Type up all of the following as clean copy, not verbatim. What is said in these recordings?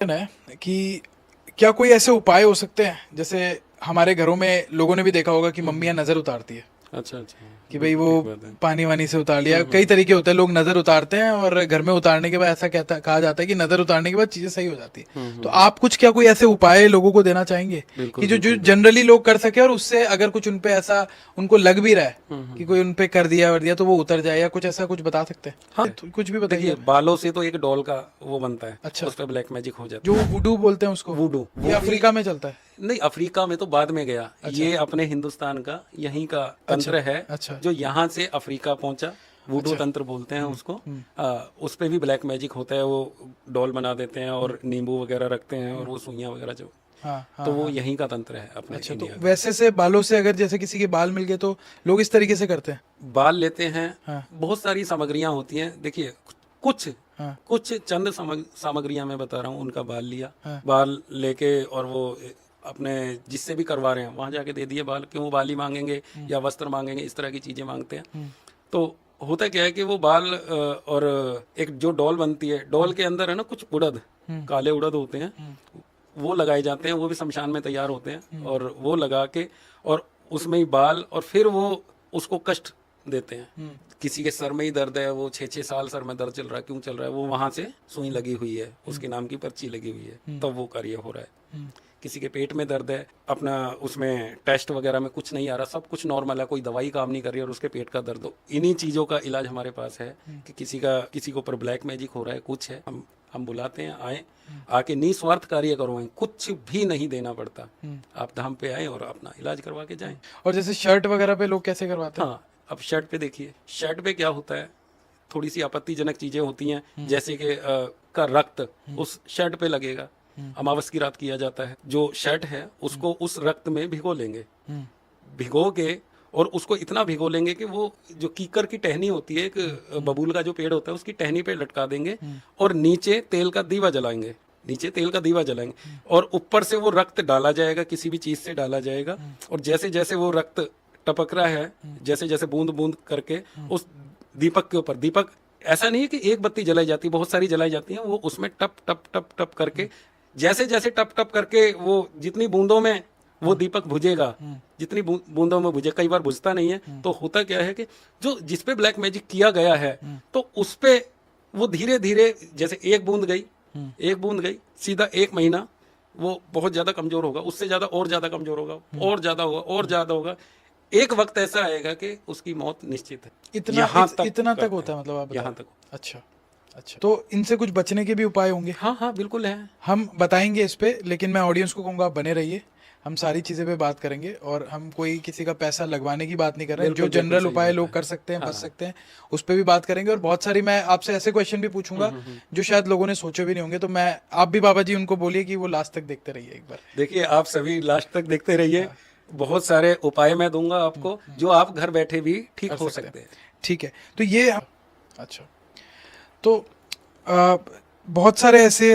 है कि क्या कोई ऐसे उपाय हो सकते हैं, जैसे हमारे घरों में लोगों ने भी देखा होगा कि मम्मियां नजर उतारती है अच्छा अच्छा। कि भाई वो ठीक बात है। पानी वानी से उतार लिया। कई तरीके होते हैं, लोग नजर उतारते हैं और घर में उतारने के बाद ऐसा कहा जाता है कि नजर उतारने के बाद चीजें सही हो जाती है। तो आप कुछ क्या कोई ऐसे उपाय लोगों को देना चाहेंगे बिल्कुल कि जो बिल्कुल। जनरली लोग कर सके, और उससे अगर कुछ उनपे ऐसा उनको लग भी रहा है कि कोई उनपे कर दिया तो वो उतर जाए, या कुछ ऐसा कुछ बता सकते हैं? हाँ, तो कुछ भी बताइए देखिए हमें। बालों से तो एक डॉल का वो बनता है। अच्छा। उस पर ब्लैक मैजिक हो जाता जो वुडू बोलते हैं उसको, है। वुडू ये वो भी अफ्रीका में चलता है? नहीं, अफ्रीका में तो बाद में गया। अच्छा। ये अपने हिंदुस्तान का यहीं का अच्छा तंत्र है अच्छा जो यहाँ से अफ्रीका पहुंचा। वुडू अच्छा। तंत्र बोलते हैं उसको। उस पे भी ब्लैक मैजिक होता है। वो डॉल बना देते हैं और नींबू वगैरह रखते हैं और वो सुइयां वगैरह जो, हाँ तो हाँ वो हाँ। यहीं का तंत्र है अपने अच्छा, तो इंडिया का। वैसे से बालों से अगर जैसे किसी के बाल मिल गए तो लोग इस तरीके से करते हैं? बाल लेते हैं। हाँ बहुत सारी सामग्रियां होती हैं। देखिए कुछ हाँ कुछ चंद सामग्रियां मैं बता रहा हूँ। उनका बाल लिया, हाँ। बाल लेके और वो अपने जिससे भी करवा रहे हैं वहां जाके दे दिए बाल। क्यों बाल ही मांगेंगे या वस्त्र मांगेंगे, इस तरह की चीजें मांगते हैं। तो होता क्या है कि वो बाल और एक जो डॉल बनती है, डॉल के अंदर है ना कुछ उड़द, काले उड़द होते हैं, वो लगाए जाते हैं। वो भी शमशान में तैयार होते हैं और वो लगा के और उसमें ही बाल, और फिर वो उसको कष्ट देते हैं। किसी के सर में ही दर्द है, वो 6-6 साल सर में दर्द चल रहा है, क्यों चल रहा है? वो वहां से सुई लगी हुई है, उसके नाम की पर्ची लगी हुई है, तब वो कार्य हो रहा है। किसी के पेट में दर्द है, अपना उसमें टेस्ट वगैरह में कुछ नहीं आ रहा, सब कुछ नॉर्मल है, कोई दवाई काम नहीं कर रही और उसके पेट का दर्द हो, इन्हीं चीजों का इलाज हमारे पास है। कि किसी के ऊपर ब्लैक मैजिक हो रहा है, कुछ है, हम बुलाते हैं, आए, आके निस्वार्थ कार्य करवाएं, कुछ भी नहीं देना पड़ता। आप धाम पे आए और अपना इलाज करवा के जाएं। और जैसे शर्ट वगैरह पे लोग कैसे करवाते हैं? हाँ, अब शर्ट पे देखिए, शर्ट पे क्या होता है, थोड़ी सी आपत्तिजनक चीजें होती हैं। जैसे कि का रक्त उस शर्ट पे लगेगा। अमावस की रात किया जाता है। जो शर्ट है उसको उस रक्त में भिगो लेंगे, भिगो के, और उसको इतना भिगो लेंगे कि वो जो कीकर की टहनी होती है, एक बबूल का जो पेड़ होता है, उसकी टहनी पे लटका देंगे और नीचे तेल का दीवा जलाएंगे, नीचे तेल का दीवा जलाएंगे और ऊपर से वो रक्त डाला जाएगा, किसी भी चीज से डाला जाएगा। और जैसे जैसे वो रक्त टपक रहा है, जैसे जैसे बूंद बूंद करके उस दीपक के ऊपर, दीपक ऐसा नहीं है कि एक बत्ती जलाई जाती है, बहुत सारी जलाई जाती है, वो उसमें टप टप टप टप करके, जैसे जैसे टप टप करके वो जितनी बूंदों में वो दीपक बुझेगा, जितनी बूंदों में बुझे, कई बार बुझता नहीं है। तो होता क्या है कि जो जिसपे ब्लैक मैजिक किया गया है, तो उस पे वो धीरे धीरे, जैसे एक बूंद गई, एक बूंद गई, सीधा 1 महीना वो बहुत ज्यादा कमजोर होगा, उससे ज्यादा और ज्यादा कमजोर होगा, और ज्यादा होगा, और ज्यादा होगा। एक वक्त ऐसा आएगा कि उसकी मौत निश्चित है। इतना तक होता है, मतलब आप यहाँ बता। तक। अच्छा अच्छा। तो इनसे कुछ बचने के भी उपाय होंगे? हाँ हाँ बिल्कुल है। हम बताएंगे इस पे, लेकिन मैं ऑडियंस को कहूंगा आप बने रहिए, हम सारी चीजें पे बात करेंगे। और हम कोई किसी का पैसा लगवाने की बात नहीं कर रहे हैं, जो बिल्कुल, बिल्कुल जनरल सही उपाय बात लोग है। कर सकते हैं, हाँ, बच सकते हैं, उस पर भी बात करेंगे। और बहुत सारी मैं आपसे ऐसे क्वेश्चन भी पूछूंगा जो शायद लोगों ने सोचे भी नहीं होंगे। तो मैं, आप भी बाबा जी उनको बोलिए कि वो लास्ट तक देखते रहिए एक बार। देखिए आप सभी लास्ट तक देखते रहिए। बहुत सारे उपाय मैं दूंगा आपको, जो आप घर बैठे भी ठीक कर हो सकते सकते हैं। ठीक है, तो ये अच्छा। तो आ, बहुत सारे ऐसे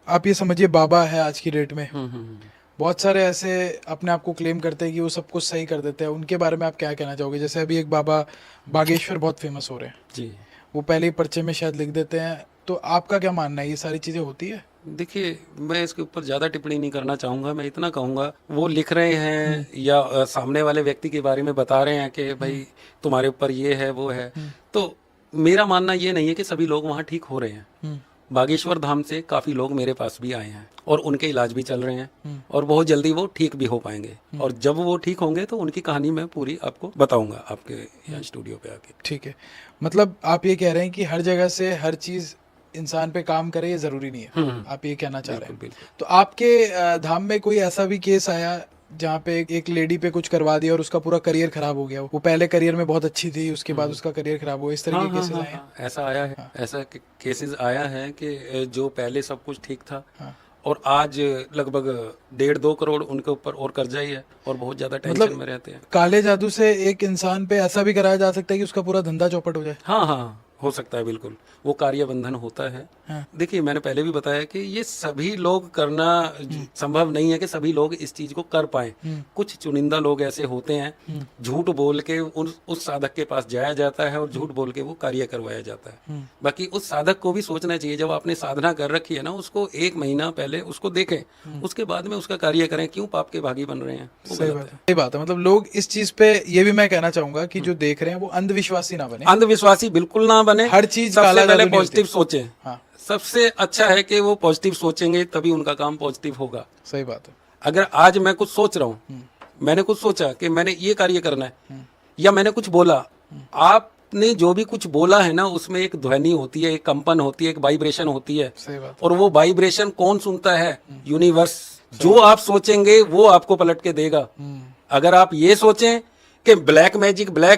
आप ये समझिए, बाबा है आज की डेट में, बहुत सारे ऐसे अपने आप को क्लेम करते हैं कि वो सब कुछ सही कर देते हैं। उनके बारे में आप क्या कहना चाहोगे? जैसे अभी एक बाबा बागेश्वर बहुत फेमस हो रहे हैं, जी वो पहले ही पर्चे में शायद लिख देते हैं। तो आपका क्या मानना है, ये सारी चीजें होती है? देखिए, मैं इसके ऊपर ज्यादा टिप्पणी नहीं करना चाहूंगा। मैं इतना कहूंगा, वो लिख रहे हैं या सामने वाले व्यक्ति के बारे में बता रहे हैं कि भाई तुम्हारे ऊपर ये है वो है, तो मेरा मानना ये नहीं है कि सभी लोग वहाँ ठीक हो रहे हैं। बागेश्वर धाम से काफी लोग मेरे पास भी आए हैं और उनके इलाज भी चल रहे हैं और बहुत जल्दी वो ठीक भी हो पाएंगे। और जब वो ठीक होंगे तो उनकी कहानी मैं पूरी आपको बताऊंगा आपके यहाँ स्टूडियो पे आके। ठीक है, मतलब आप ये कह रहे हैं कि हर जगह से हर चीज इंसान पे काम करे, ये जरूरी नहीं है, आप ये कहना चाह रहे हैं? बिल्कुल। तो आपके धाम में कोई ऐसा भी केस आया जहाँ पे एक लेडी पे कुछ करवा दिया और उसका पूरा करियर खराब हो गया? वो पहले करियर में बहुत अच्छी थी, उसके बाद उसका करियर खराब हुआ, इस तरह के केसेस आए हैं? ऐसा आया है। ऐसा केसेस आया है कि जो पहले सब कुछ ठीक था हाँ। और आज लगभग 1.5-2 करोड़ उनके ऊपर और कर्जा ही है और बहुत ज्यादा टेंशन में रहते हैं। काले जादू से एक इंसान पे ऐसा भी कराया जा सकता है कि उसका पूरा धंधा चौपट हो जाए? हाँ हाँ, हो सकता है बिल्कुल। वो कार्य बंधन होता है हाँ। देखिए मैंने पहले भी बताया कि ये सभी लोग करना संभव नहीं है कि सभी लोग इस चीज को कर पाए। कुछ चुनिंदा लोग ऐसे होते हैं, झूठ बोल के उस साधक के पास जाया जाता है और झूठ बोल के वो कार्य करवाया जाता है। बाकी उस साधक को भी सोचना चाहिए, जब आपने साधना कर रखी है ना, उसको 1 महीना पहले उसको देखें, उसके बाद में उसका कार्य करें। क्यों पाप के भागी बन रहे हैं? वो सही गलत बात है। है, सही बात है। मतलब लोग इस चीज पे ये भी मैं कहना चाहूंगा कि जो देख रहे हैं वो अंधविश्वासी ना बने, अंधविश्वासी बिल्कुल ना बने। हर चीज सबसे काला पहले जादू नहीं पॉजिटिव होती। सोचें। हाँ, सबसे अच्छा है कि वो पॉजिटिव सोचेंगे, तभी उनका काम पॉजिटिव होगा। सही बात है। अगर आज मैं कुछ सोच रहा हूँ, मैंने कुछ सोचा कि मैंने ये कार्य करना है, या मैंने कुछ बोला, आपने जो भी कुछ बोला है ना, उसमें एक ध्वनि होती है, एक कंपन होती है, एक वाइब्रेशन होती है। सही बात और वो वाइब्रेशन कौन सुनता है? यूनिवर्स। जो आप सोचेंगे वो आपको पलट के देगा। अगर आप ये सोचें कि ब्लैक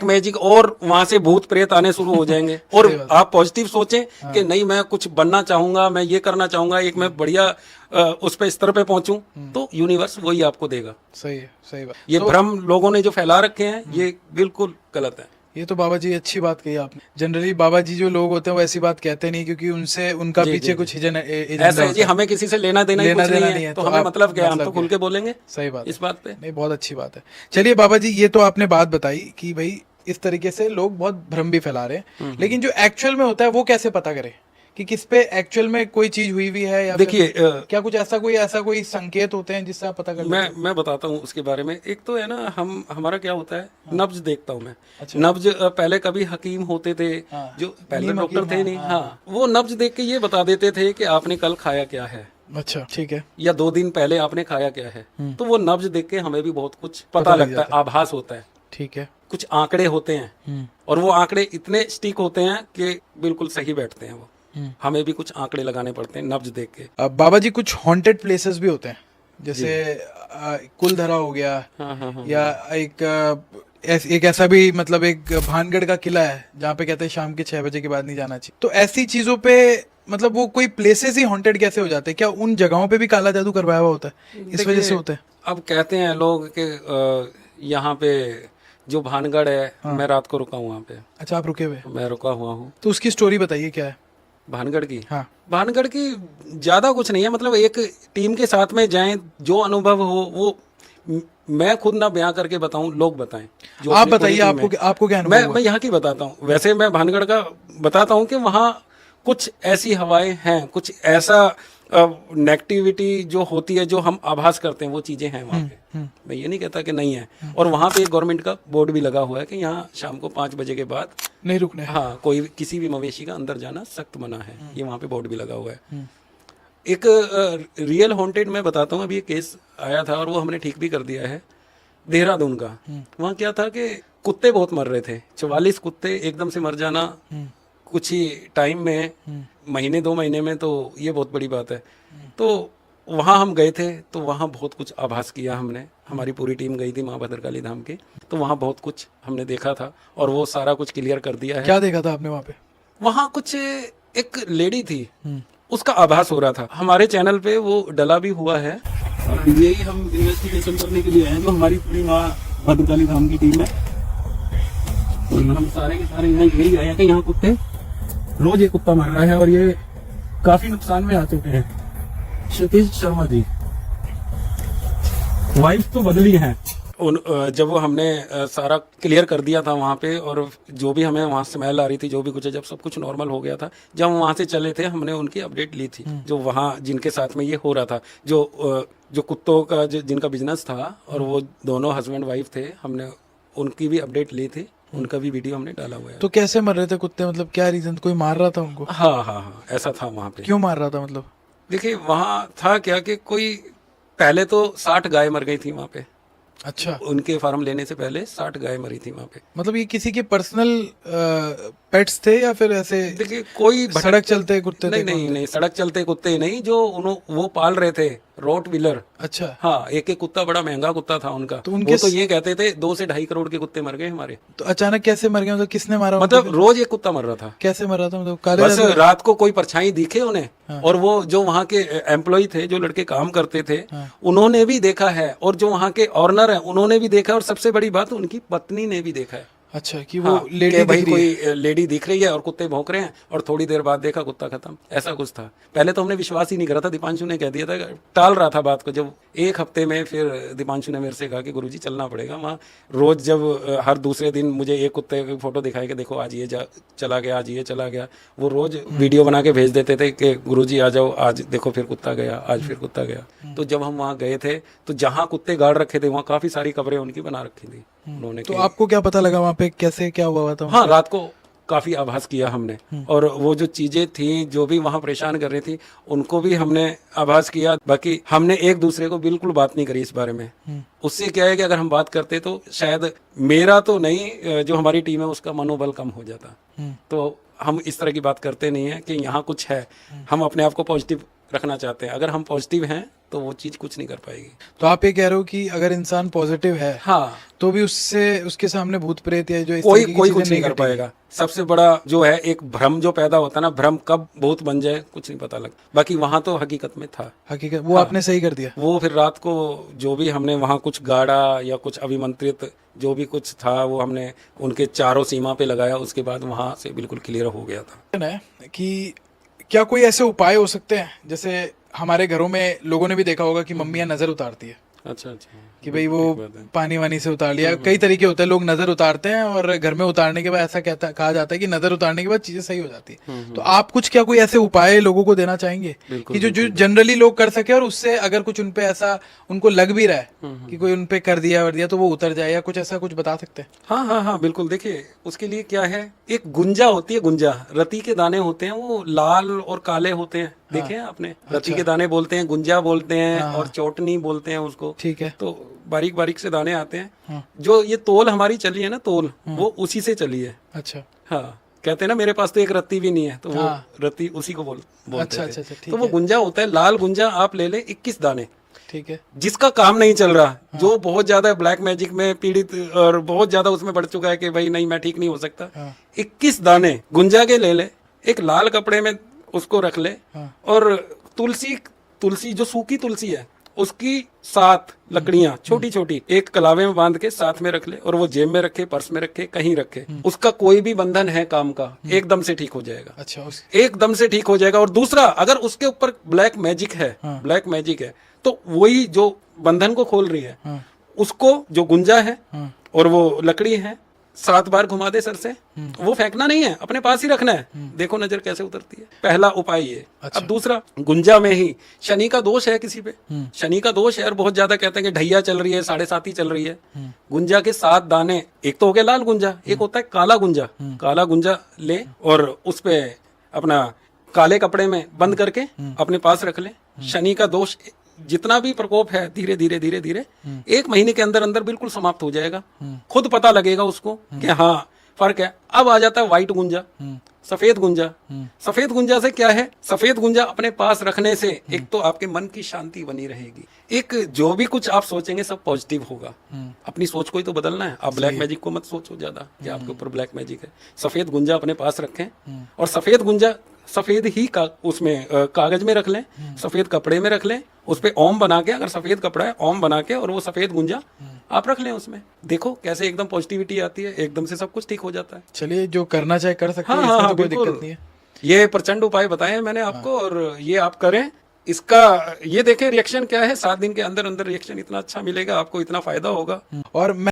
मैजिक और वहां से भूत प्रेत आने शुरू हो जाएंगे, और आप पॉजिटिव सोचें कि नहीं मैं कुछ बनना चाहूंगा, मैं ये करना चाहूंगा, एक मैं बढ़िया उस पे स्तर पे पहुंचूं, तो यूनिवर्स वही आपको देगा। सही है, सही बात। ये भ्रम लोगों ने जो फैला रखे हैं, ये बिल्कुल गलत है। ये तो बाबा जी अच्छी बात कही आपने। जनरली बाबा जी जो लोग होते हैं वो ऐसी बात कहते नहीं, क्योंकि उनसे उनका पीछे कुछ एजेंडा ऐसा है जी, हमें किसी से लेना देना ही कुछ नहीं है, तो हमें मतलब क्या है, हम तो खुल के बोलेंगे। सही बात इस बात पे। नहीं, बहुत अच्छी बात है। चलिए बाबा जी, ये तो आपने बात बताई कि भाई इस तरीके से लोग बहुत भ्रम भी फैला रहे हैं, लेकिन जो एक्चुअल में होता है वो कैसे पता करें कि किस पे एक्चुअल में कोई चीज हुई हुई है, या देखिए क्या कुछ ऐसा कोई संकेत होते हैं जिससे आप पता कर? मैं बताता हूँ उसके बारे में। एक तो है ना, हमारा क्या होता है, नब्ज देखता हूँ मैं। नब्ज पहले कभी हकीम होते थे, जो पहले डॉक्टर थे नहीं, हाँ, वो नब्ज देख के ये बता देते थे कि आपने कल खाया क्या है। अच्छा, ठीक है। या 2 दिन पहले आपने खाया क्या है। तो वो नब्ज देख के हमें भी बहुत कुछ पता लगता है, आभास होता है। ठीक है। कुछ आंकड़े होते हैं, और वो आंकड़े इतने स्टिक होते हैं कि बिल्कुल सही बैठते हैं। वो हमें भी कुछ आंकड़े लगाने पड़ते हैं नब्ज देख के। अब बाबा जी कुछ हॉन्टेड प्लेसेस भी होते हैं, जैसे कुलधरा हो गया, या एक ऐसा भी, मतलब एक भानगढ़ का किला है जहाँ पे कहते हैं शाम के 6 बजे के बाद नहीं जाना चाहिए। तो ऐसी चीजों पे मतलब वो कोई प्लेसेस ही हॉन्टेड कैसे हो जाते हैं? क्या उन जगहों पे भी काला जादू करवाया हुआ होता है, इस वजह से होता है? अब कहते हैं लोग कि यहाँ पे जो भानगढ़ है, मैं रात को रुका हूँ वहाँ पे। अच्छा, आप रुके हुए? मैं रुका हुआ हूँ। तो उसकी स्टोरी बताइए, क्या है भानगढ़ की? हाँ, भानगढ़ की ज्यादा कुछ नहीं है, मतलब एक टीम के साथ में जाएं, जो अनुभव हो वो मैं खुद ना बयां करके बताऊं, लोग बताएं। जो आप बताइए, आपको क्या अनुभव हुआ? मैं यहाँ की बताता हूँ। वैसे मैं भानगढ़ का बताता हूँ कि वहाँ कुछ ऐसी हवाएं हैं, कुछ ऐसा नेगेटिविटी जो होती है, जो हम आभास करते हैं, वो चीजें हैं वहाँ पे। मैं ये नहीं कहता कि नहीं है। और वहाँ पे एक गवर्नमेंट का बोर्ड भी लगा हुआ है कि यहाँ शाम को 5 बजे के बाद नहीं रुकना है। हाँ, कोई किसी भी मवेशी का अंदर जाना सख्त मना है। ये वहाँ पे बोर्ड भी लगा हुआ है। एक रियल हॉन्टेड मैं बताता हूँ। अभी एक केस आया था और वो हमने ठीक भी कर दिया है, देहरादून का। वहाँ क्या था कि कुत्ते बहुत मर रहे थे, 44 कुत्ते एकदम से मर जाना कुछ ही टाइम में, महीने 2 महीने में, तो ये बहुत बड़ी बात है। तो वहाँ हम गए थे, तो वहाँ बहुत कुछ आभास किया हमने। हमारी पूरी टीम गई थी माँ भद्रकाली धाम की, तो वहाँ बहुत कुछ हमने देखा था और वो सारा कुछ क्लियर कर दिया है। क्या देखा था आपने वहाँ पे? वहाँ कुछ एक लेडी थी, उसका आभास हो रहा था। हमारे चैनल पे वो डला भी हुआ है, और यही हम इन्वेस्टिगेशन करने के लिए आए हैं। तो हमारी पूरी माँ भद्रकाली धाम की टीम है, और हम सारे के सारे यहाँ यही आए हैं कि यहाँ कुत्ते रोज एक कुत्ता मर रहा है, और ये काफी नुकसान में आ चुके हैं। सतीश शर्मा जी, वाइफ तो बदली है। जब हमने सारा क्लियर कर दिया था वहाँ पे, और जो भी हमें वहाँ स्मेल आ रही थी, जो भी कुछ है, जब सब कुछ नॉर्मल हो गया था, जब हम वहाँ से चले थे, हमने उनकी अपडेट ली थी। जो वहाँ जिनके साथ में ये हो रहा था, जो कुत्तों का जिनका बिजनेस था, और वो दोनों हस्बैंड वाइफ थे, हमने उनकी भी अपडेट ली थी, उनका भी वीडियो हमने डाला हुआ है। तो कैसे मर रहे थे कुत्ते? मतलब क्या रीजन? कोई मार रहा था उनको? हाँ, ऐसा था वहाँ पे। क्यों मार रहा था मतलब? देखिए वहाँ था क्या कि कोई पहले तो 60 गाय मर गई थी वहाँ पे। अच्छा, उनके फार्म लेने से पहले 60 गाय मरी थी वहाँ पे। मतलब ये किसी के पर्सनल पेट्स थे या फिर ऐसे? देखिए कोई सड़क चलते कुत्ते थे? नहीं, सड़क चलते कुत्ते नहीं, जो वो पाल रहे थे, रोट व्हीलर। अच्छा, हाँ, एक कुत्ता बड़ा महंगा कुत्ता था उनका। तो उनके तो ये कहते थे 2 से 2.5 करोड़ के कुत्ते मर गए हमारे। तो अचानक कैसे मर गए? मतलब किसने मारा? मतलब रोज एक कुत्ता मर रहा था। कैसे मर रहा था? मतलब काले बस रात को कोई परछाई दिखे उन्हें, और वो जो वहाँ के एम्प्लॉय थे, जो लड़के काम करते थे, उन्होंने भी देखा है, और जो वहाँ के ऑनर है उन्होंने भी देखा, और सबसे बड़ी बात उनकी पत्नी ने भी देखा है। अच्छा कि वो हाँ, लेडी कि भाई दिख रही है। कोई लेडी दिख रही है और कुत्ते भौंक रहे हैं, और थोड़ी देर बाद देखा कुत्ता खत्म, ऐसा कुछ था। पहले तो हमने विश्वास ही नहीं करा था, दीपांशु ने कह दिया था, टाल रहा था बात को। जब एक हफ्ते में फिर दीपांशु ने मेरे से कहा कि गुरुजी चलना पड़ेगा वहाँ। रोज जब हर दूसरे दिन मुझे एक कुत्ते की फोटो दिखाई कि देखो आज ये चला गया, आज ये चला गया, वो रोज वीडियो बना के भेज देते थे कि गुरुजी आ जाओ, आज देखो फिर कुत्ता गया, आज फिर कुत्ता गया। तो जब हम वहाँ गए थे तो जहाँ कुत्ते गाड़ रखे थे वहाँ काफी सारी कब्रें उनकी बना रखी थी उन्होंने। तो आपको क्या पता लगा वहाँ पे कैसे क्या हुआ था? हाँ, रात को काफी आभास किया हमने, और वो जो चीजें थी जो भी वहां परेशान कर रही थी उनको भी हमने आभास किया। बाकी हमने एक दूसरे को बिल्कुल बात नहीं करी इस बारे में। उससे क्या है कि अगर हम बात करते तो शायद मेरा तो नहीं, जो हमारी टीम है उसका मनोबल कम हो जाता। तो हम इस तरह की बात करते नहीं है कि यहाँ कुछ है। हम अपने आप को पॉजिटिव रखना चाहते हैं। अगर हम पॉजिटिव हैं तो वो चीज कुछ नहीं कर पाएगी। तो आप ये कह रहे हो कि अगर इंसान पॉजिटिव है हाँ, तो भी उससे उसके सामने भूत प्रेत या जो इस कोई तरीके की कोई चीजें कुछ नहीं कर घटेगी। पाएगा। सबसे बड़ा जो है एक भ्रम जो पैदा होता है ना, भ्रम कब भूत बन जाए कुछ नहीं पता लगता। बाकी वहां तो हकीकत में था। हकीकत वो आपने सही कर दिया। वो फिर रात को जो भी हमने वहां कुछ गाड़ा या कुछ अभिमंत्रित जो भी कुछ था वो हमने उनके चारों सीमा पे लगाया। उसके बाद वहां से बिल्कुल क्लियर हो गया था। है कि क्या कोई ऐसे उपाय हो सकते हैं, जैसे हमारे घरों में लोगों ने भी देखा होगा कि मम्मियां नजर उतारती है अच्छा अच्छा, कि भाई वो पानी वानी से उतार लिया। कई तरीके होते हैं, लोग नजर उतारते हैं और घर में उतारने के बाद ऐसा कहा जाता है कि नजर उतारने के बाद चीजें सही हो जाती है। तो आप कुछ क्या कोई ऐसे उपाय लोगों को देना चाहेंगे कि जो जनरली लोग कर सके, और उससे अगर कुछ उनपे ऐसा उनको लग भी रहा है कि कोई उनपे कर दिया तो वो उतर जाए, या कुछ ऐसा कुछ बता सकते हैं? हाँ हाँ हाँ, बिल्कुल। देखिए उसके लिए क्या है, एक गुंजा होती है, गुंजा रति के दाने होते हैं, वो लाल और काले होते हैं। देखे हैं आपने? रति के दाने बोलते हैं, गुंजा बोलते हैं, और चौटनी बोलते हैं उसको। ठीक है। तो बारीक बारीक से दाने आते हैं। जो ये तोल हमारी चली है ना, तोल वो उसी से चली है। अच्छा। हाँ, कहते हैं ना मेरे पास तो एक रत्ती भी नहीं है, तो वो रत्ती उसी को बोलते अच्छा थे। अच्छा अच्छा, ठीक तो वो गुंजा होता है, लाल गुंजा आप ले ले 21 दाने। ठीक है। जिसका काम नहीं चल रहा, जो बहुत ज्यादा ब्लैक मैजिक में पीड़ित और बहुत ज्यादा उसमें बढ़ चुका है कि भाई नहीं मैं ठीक नहीं हो सकता, 21 दाने गुंजा के ले ले, एक लाल कपड़े में उसको रख ले, और तुलसी जो सूखी तुलसी है उसकी 7 लकड़ियां छोटी छोटी एक कलावे में बांध के साथ में रख ले, और वो जेब में रखे, पर्स में रखे, कहीं रखे। उसका कोई भी बंधन है काम का, एकदम से ठीक हो जाएगा। अच्छा, एकदम से ठीक हो जाएगा। और दूसरा, अगर उसके ऊपर ब्लैक मैजिक है, ब्लैक मैजिक है, तो वही जो बंधन को खोल रही है उसको, जो गुंजा है और वो लकड़ी है, 7 बार घुमा दे सर से। वो फेंकना नहीं है, अपने पास ही रखना है। देखो नजर कैसे उतरती है। पहला उपाय ये। अच्छा। अब दूसरा, गुंजा में ही शनि का दोष है किसी पे, शनि का दोष है, और बहुत ज्यादा कहते हैं कि ढैया चल रही है, 7.5 चल रही है। गुंजा के 7 दाने, एक तो हो गया लाल गुंजा, एक होता है काला गुंजा। काला गुंजा ले और उस पे अपना काले कपड़े में बंद करके अपने पास रख ले। शनि का दोष जितना भी प्रकोप है धीरे धीरे धीरे धीरे 1 महीने के अंदर अंदर बिल्कुल समाप्त हो जाएगा। खुद पता लगेगा उसको कि हाँ फर्क है। अब आ जाता है व्हाइट गुंजा, सफेद गुंजा। सफेद गुंजा से क्या है, सफेद गुंजा अपने पास रखने से एक तो आपके मन की शांति बनी रहेगी, एक जो भी कुछ आप सोचेंगे सब पॉजिटिव होगा। अपनी सोच को ही तो बदलना है। आप ब्लैक मैजिक को मत सोचो ज्यादा कि आपके ऊपर ब्लैक मैजिक है। सफेद गुंजा अपने पास रखें, और सफेद गुंजा सफेद ही उसमें कागज में रख लें, सफेद कपड़े में रख लें, उस पे ओम बना के, अगर सफेद कपड़ा है ओम बना के, और वो सफेद गुंजा आप रख लें उसमें। देखो कैसे एकदम पॉजिटिविटी आती है, एकदम से सब कुछ ठीक हो जाता है। चलिए, जो करना चाहे कर सकते हैं, हाँ, इसमें हाँ, तो कोई बिल्कुल। दिक्कत नहीं है। ये प्रचंड उपाय बताए हैं मैंने आपको, और ये आप करें। इसका ये देखें रिएक्शन क्या है। 7 दिन के अंदर अंदर रिएक्शन इतना अच्छा मिलेगा आपको, इतना फायदा होगा। और मैं